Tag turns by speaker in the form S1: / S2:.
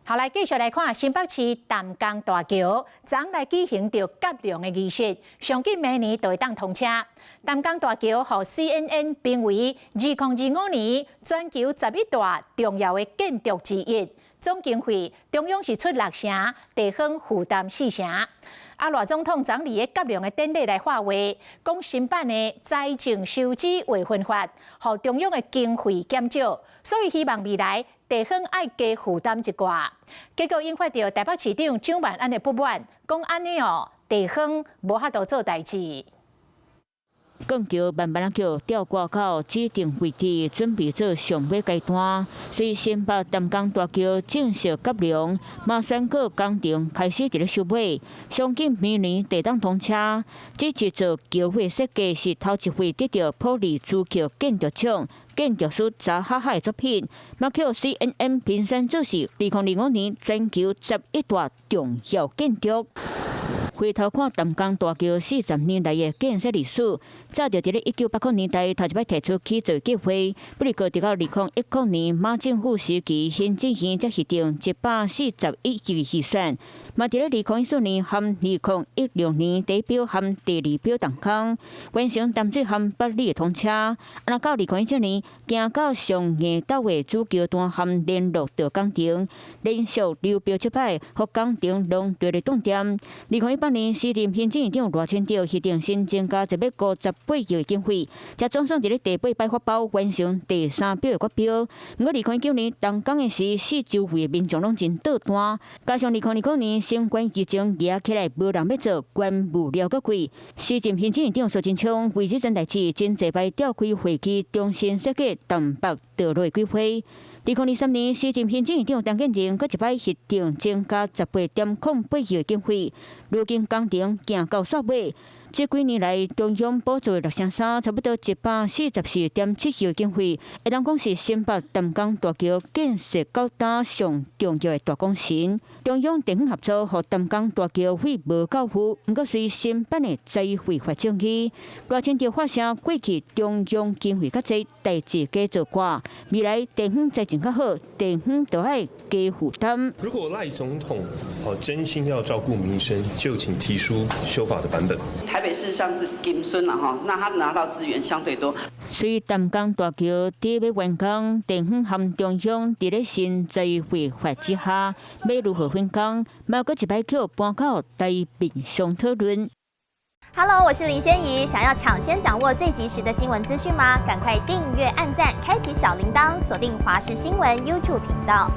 S1: 后来继续来看新北市淡江大桥，昨来举行着甲龙的仪式，上紧明年就会当通车。淡江大桥互 CNN 评为2025年全球11大重要的建筑之一。总经费中央是出6成，地方负担4成。赖总统昨日的甲龙的典礼来发话，讲新版的财政收支未分发，互中央的经费减少，所以希望未来地方爱加负担一寡。结果引发到台北市长蒋万安的不满，讲安尼地方无法度做代志。
S2: 讲桥慢慢桥吊挂到指定位置，准备做上尾阶段。随新北淡江大桥正式甲龙，马宣告工程开始伫咧收尾，相信明年地当通车。这一座桥会设计是头一回得到普利珠桥建筑奖。建筑师查哈哈的作品，马克 CNN 评选做是2025年全球11大重要建筑。回头看淡江大桥40年来的建设历史，早就伫咧1980年代头一摆提出起造计划，不过直到2019年马政府时期新进行才是定141亿预算，嘛伫咧2014年和2016年第一标和第二标动工，完成淡水和北里的通车。到2017年，行到上硬斗的主桥段和联络道工程，连续流标7摆，互工程拢对咧重点。2018年，时任行政院长赖清德核定新增加158亿的经费，才总算伫咧第8摆发包完成第3标的决标。不过2019年动工的时，四周围的民众拢真倒单，加上2029年新冠疫情压起来，无人要做，关物料阁贵。时任行政院长苏贞昌为这件代志，真侪摆召开会期，重新设计东北道路的规划。2023年，时任行政院长张建仁阁一摆核定增加18.08亿的经费，如今工程行到煞尾。这几年来，中央补助6成3，差不多144.7亿的经费，会当讲是新北淡江大桥建设到打上重要的大工程。中央地方合作，和淡江大桥费无够付，不过随新版的财费发证据，赖清德发声过去中央经费较济，代志加做寡，未来地方财政较好，地方都爱加负担。
S3: 如果赖总统真心要照顾民生，就请提出修法的版本。
S4: 台北市像是金孙啦哈，那他拿到资源相对多。
S2: 随淡江大桥伫要完工，地方和中央伫咧新财费法之下，要如何分工，还阁一摆叫搬到台面上讨论。
S5: Hello， 我是林仙怡。想要抢先掌握最及时的新闻资讯吗？赶快订阅、按赞、开启小铃铛，锁定华视新闻 YouTube 频道。